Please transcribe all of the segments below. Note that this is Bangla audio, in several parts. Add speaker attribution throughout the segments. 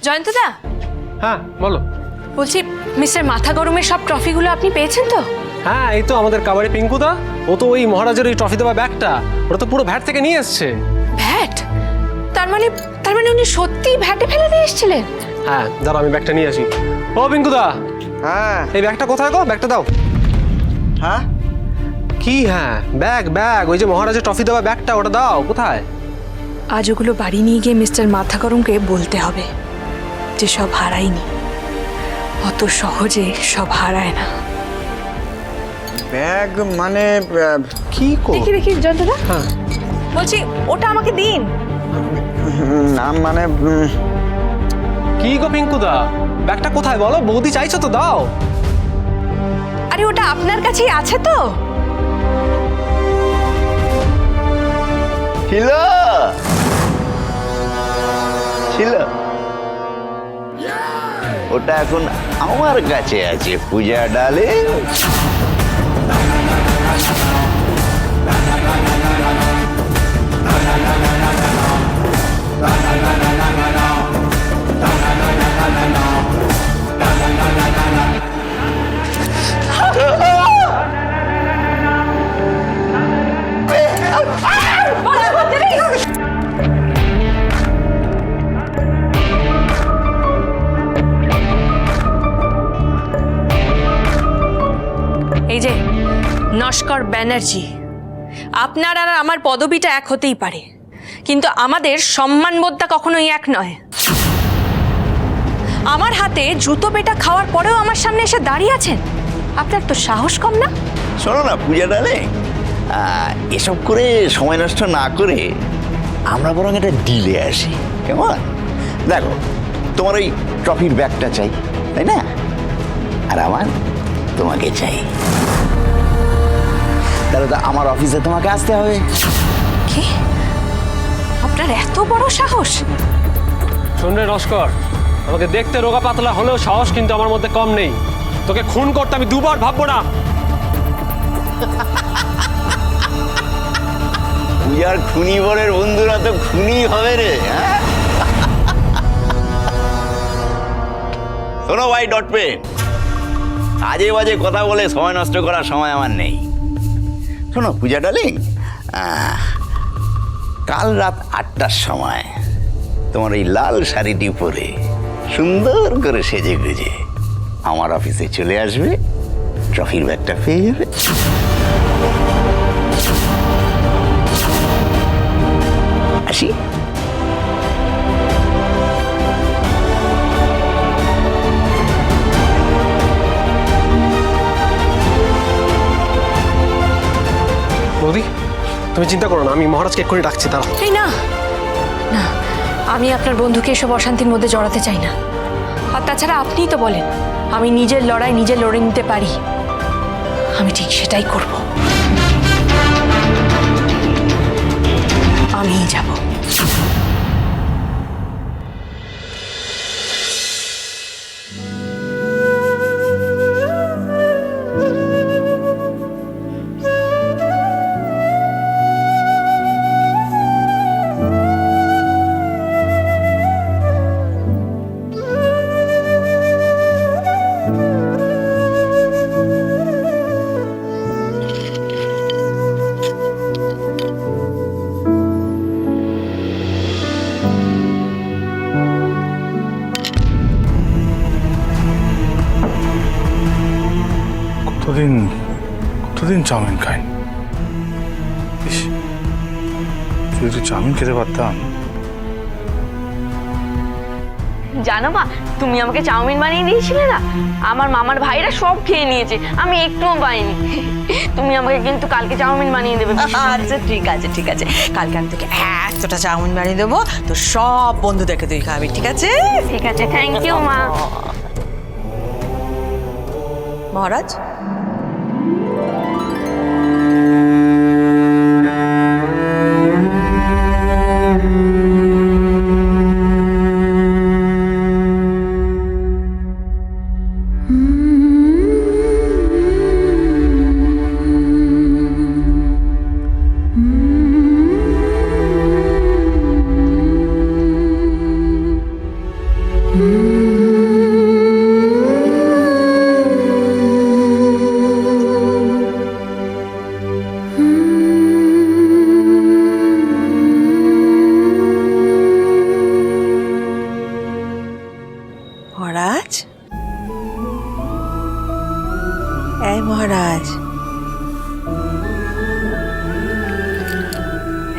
Speaker 1: জয়ন্তদা,
Speaker 2: হ্যাঁ বলো।
Speaker 1: বলছি মিস্টার মাথা গরমের সব ট্রফিগুলো আপনি পেয়েছেন তো?
Speaker 2: হ্যাঁ, এই তো আমাদের কাবাডি পিঙ্কুদা, ও তো ওই মহারাজের ওই ট্রফি দেওয়া ব্যাগটা ওটা তো পুরো ভ্যাট থেকে নিয়ে এসছে।
Speaker 1: ভ্যাট? তার মানে উনি সত্যিই ভ্যাটে ফেলে দিয়ে এসেছিলেন?
Speaker 2: হ্যাঁ, দাঁড়াও আমি ব্যাগটা নিয়ে আসি। ও পিঙ্কুদা,
Speaker 3: হ্যাঁ
Speaker 2: এই ব্যাগটা কোথায় গো? ব্যাগটা দাও।
Speaker 3: হ্যাঁ
Speaker 2: কি হ্যাঁ? ব্যাগ ওই যে মহারাজের ট্রফি দেওয়া ব্যাগটা, ওটা দাও। কোথায়?
Speaker 1: আজ ওগুলো বাড়ি নিয়ে গিয়ে মিস্টার মাথা গরমকে বলতে হবে যে সব হারায়নি, অত সহজে সব হারায় না।
Speaker 3: ব্যাগ মানে কি
Speaker 1: দেখি জয়ন্তদা,
Speaker 2: হ্যাঁ
Speaker 1: বলছি ওটা আমাকে দিন।
Speaker 3: না মানে
Speaker 2: কি গো পিঙ্কুদা, ব্যাগটা কোথায় বলো? বৌদি চাইছো তো, দাও।
Speaker 1: আরে ওটা আপনার কাছেই আছে তো?
Speaker 4: ছিল ওটা এখন আমার কাছে আছে পূজা ডালে।
Speaker 1: এই যে নস্কর ব্যানার্জি, আপনার আর আমার পদবিটা এক হতেই পারে, কিন্তু আমাদের সম্মানবোধটা কখনোই এক নয়। আমার হাতে জুতো পেটা খাওয়ার পরেও আমার সামনে এসে দাঁড়িয়ে আছেন, আপনার তো সাহস কম না?
Speaker 4: শোনো না পূজা ডালে, এসব করে সময় নষ্ট না করে আমরা বরং একটা ডিলে আসি, কেমন? দেখো, তোমার ওই ট্রফির ব্যাগটা চাই, তাই না? আর আমার তোমাকে চাই। তাহলে তো আমার অফিসে তোমাকে আসতে হবে।
Speaker 1: কি? আপনার এত বড় সাহস?
Speaker 2: শোন রে নস্কর, আমাকে দেখতে রোগা পাতলা হলেও সাহস কিন্তু আমার মধ্যে কম নেই। তোকে খুন করতে আমি দুবার ভাববো না।
Speaker 4: পূজার খুনি বরের বন্ধুরা তো খুনি হবে রে। হ্যাঁ, শোনো ভাই ডট পেন, আজে বাজে কথা বলে সময় নষ্ট করার সময় আমার নেই। শোনো পূজা ডার্লিং, কাল রাত 8টার সময় তোমার এই লাল শাড়িটি পরে সুন্দর করে সেজে গুজে আমার অফিসে চলে আসবে, ট্রফির ব্যাগটা পেয়ে যাবে। আসি।
Speaker 2: বৌদি, তুমি চিন্তা করো না, আমি মহারাজকে এক্ষুনি ডাকছি। তারা
Speaker 1: এই না না, আমি আপনার বন্ধুকে এসব অশান্তির মধ্যে জড়াতে চাই না। আর তাছাড়া আপনিই তো বলেন আমি নিজের লড়াই নিজে লড়ে নিতে পারি, আমি ঠিক সেটাই করব। আমিই যাব।
Speaker 5: কতদিন চাউমিন খাই। যদি একটু চাউমিন খেতে পারতাম।
Speaker 6: জানো মা, তুমি আমাকে চাউমিন বানিয়ে দিয়েছিলে না, আমার মামার ভাইরা সব খেয়ে নিয়েছে, আমি একটুও পাইনি। তুমি আমাকে কিন্তু কালকে চাউমিন বানিয়ে দেবে।
Speaker 7: আচ্ছা ঠিক আছে ঠিক আছে, কালকে আমি তোকে এতটা চাউমিন বানিয়ে দেবো, তো সব বন্ধুদেরকে তুই খাবি, ঠিক আছে?
Speaker 6: ঠিক আছে, থ্যাংক ইউ মা।
Speaker 7: মহারাজ, মহারাজ, এই মহারাজ,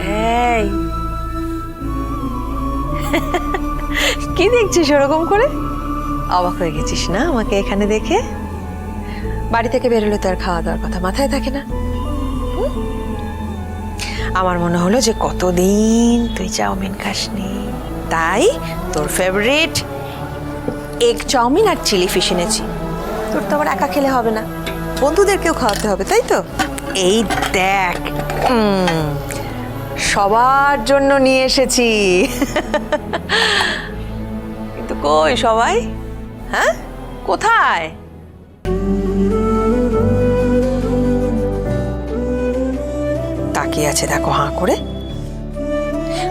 Speaker 7: এই কি দেখছিস ওরকম করে? অবাক হয়ে গেছিস না আমাকে এখানে দেখে? বাড়ি থেকে বেরোলে তো আর খাওয়া দাওয়ার কথা মাথায় থাকে না। আমার মনে হলো যে কতদিন তুই চাউমিন খাসনি, তাই তোর ফেভারিট এগ চাউমিন আর চিলি ফিশ এনেছি। তোর তো আবার একা খেলে হবে না, বন্ধুদেরকেও খাওয়াতে হবে, তাই তো? এই দেখ, সবার জন্য নিয়ে এসেছি। কিন্তু কই সবাই? হ্যাঁ, কোথায়? তাকিয়ে আছে দেখো হাঁ করে।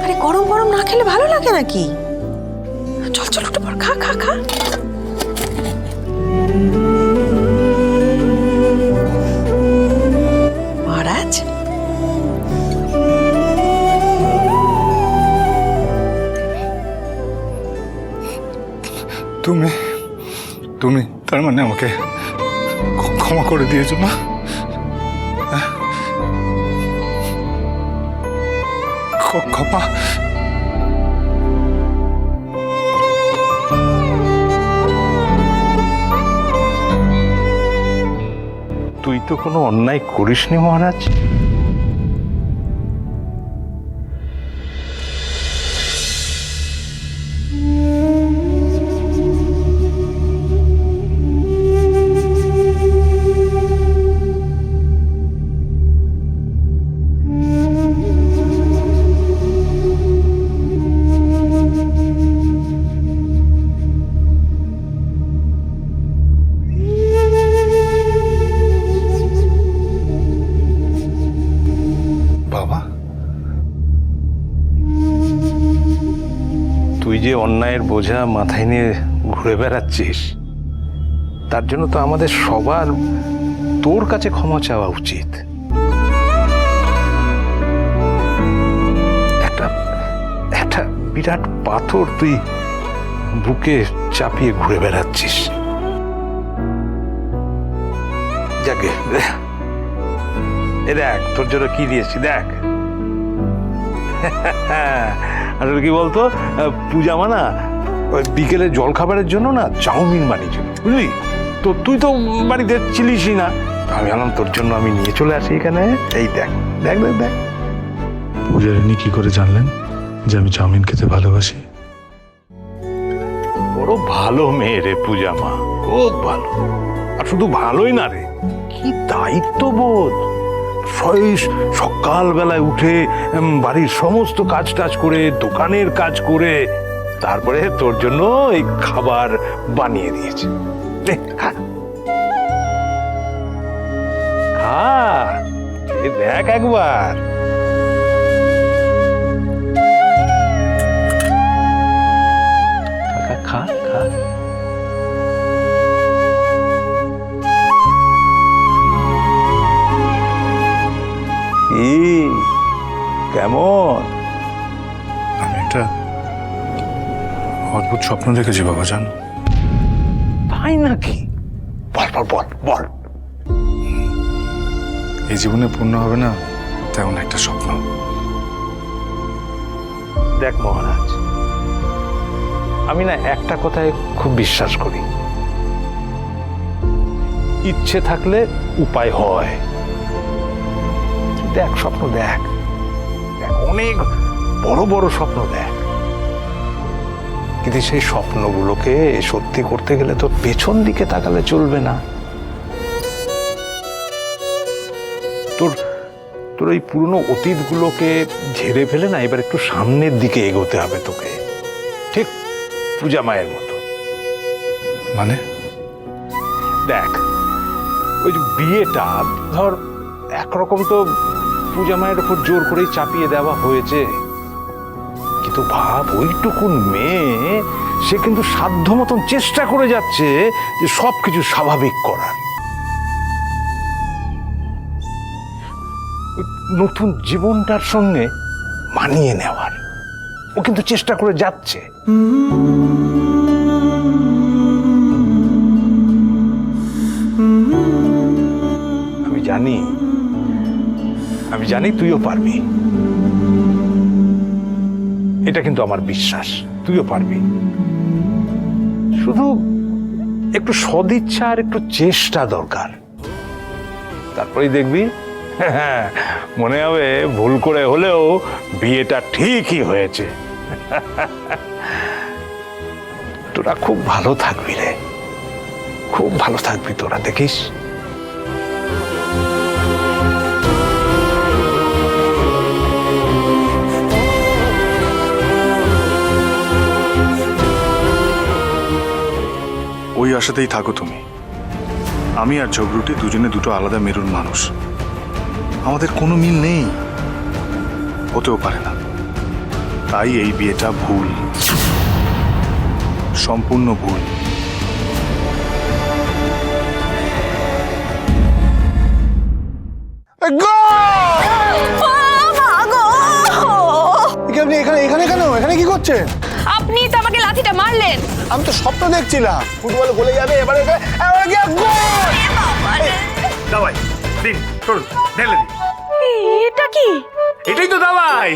Speaker 7: আরে গরম গরম না খেলে ভালো লাগে নাকি? চল চল, উঠে পড়, খা খা খা। মহারাজ,
Speaker 5: তুমি তুমি তার মানে আমাকে ক্ষমা করে দিয়েছো মা? ক্ষমা?
Speaker 8: তুই তো কোনো অন্যায় করিসনি মহারাজ।
Speaker 5: বাবা,
Speaker 8: তুই যে অন্যায়ের বোঝা মাথায় নিয়ে ঘুরে বেড়াচ্ছিস, তার জন্য তো আমাদের সবার তোর কাছে ক্ষমা চাওয়া উচিত। একটা একটা বিরাট পাথর তুই বুকে চাপিয়ে ঘুরে বেড়াচ্ছিস। যাকে এ দেখ, তোর জন্য কি দিয়েছি দেখ। আসলে কি বলতো, পূজা মানা বিকেলে জল খাবারের জন্য না চাউমিন বানিয়েছিল, বুঝলি তো? তুই তো বাড়িতে ছিলিসই না, আমি আনলাম তোর জন্য, আমি নিয়ে চলে আসি এখানে। এই দেখ দেখ দেখ দেখ।
Speaker 5: পূজারিনী কি করে জানলেন যে আমি চাউমিন খেতে ভালোবাসি?
Speaker 8: বড় ভালো মেয়ে রে পূজা মা, খুব ভালো। আর শুধু ভালোই না রে, কি দায়িত্ববোধ। সকালবেলায় উঠে বাড়ির সমস্ত কাজ টাজ করে, দোকানের কাজ করে, তারপরে তোর জন্য এই খাবার বানিয়ে দিয়েছে। খা খা, দেখ একবার। খা খা। কেমন?
Speaker 5: আমি একটা অদ্ভুত স্বপ্ন দেখেছি বাবা, জান।
Speaker 8: তাই নাকি? বল বল বল বল।
Speaker 5: এই জীবনে পূর্ণ হবে না তেমন একটা স্বপ্ন।
Speaker 8: দেখ মহারাজ, আমি না একটা কথায় খুব বিশ্বাস করি, ইচ্ছে থাকলে উপায় হয়। দেখ স্বপ্ন দেখ, অনেক বড় বড় স্বপ্ন দেখ, কিন্তু সেই স্বপ্নগুলোকে সত্যি করতে গেলে তো পেছন দিকে তাকালে চলবে না। তোর তোর এই পুরনো অতীতগুলোকে ঝেড়ে ফেলে না এবার একটু সামনের দিকে এগোতে হবে তোকে, ঠিক পূজা মায়ের মতো।
Speaker 5: মানে?
Speaker 8: দেখ, ওই যে বিয়েটা ধর একরকম তো পূজা মায়ের উপর জোর করেই চাপিয়ে দেওয়া হয়েছে, কিন্তু ভাব ওইটুকুন মেয়ে সে কিন্তু সাধ্য মতন চেষ্টা করে যাচ্ছে যে সব কিছু স্বাভাবিক করার, নতুন জীবনটার সঙ্গে মানিয়ে নেওয়ার। ও কিন্তু চেষ্টা করে যাচ্ছে। আমি জানি তুইও পারবি, এটা কিন্তু আমার বিশ্বাস, তুইও পারবি। শুধু একটু সদিচ্ছা আর একটু চেষ্টা দরকার, তারপরেই দেখবি মনে হবে ভুল করে হলেও বিয়েটা ঠিকই হয়েছে। তোরা খুব ভালো থাকবি রে, খুব ভালো থাকবি তোরা, দেখিস।
Speaker 5: ওই আশাতেই থাকো তুমি। আমি আর ঝগড়ুটি দুজনে দুটো আলাদা মেরুর মানুষ, আমাদের কোনো মিল নেই, হতেও পারে না। তাই এই বিয়েটা ভুল, সম্পূর্ণ ভুল।
Speaker 3: আপনি এখানে এখানে কেন? এখানে কি করছেন?
Speaker 1: আপনি তো আমাকে লাঠিটা মারলেন।
Speaker 3: আমি তো স্বপ্ন দেখছিলাম ফুটবল গোলে যাবে, এবারে
Speaker 5: দাবাই দিন, চলুন ঢেলে দিন।
Speaker 1: এটা কি?
Speaker 5: এটাই তো দাবাই।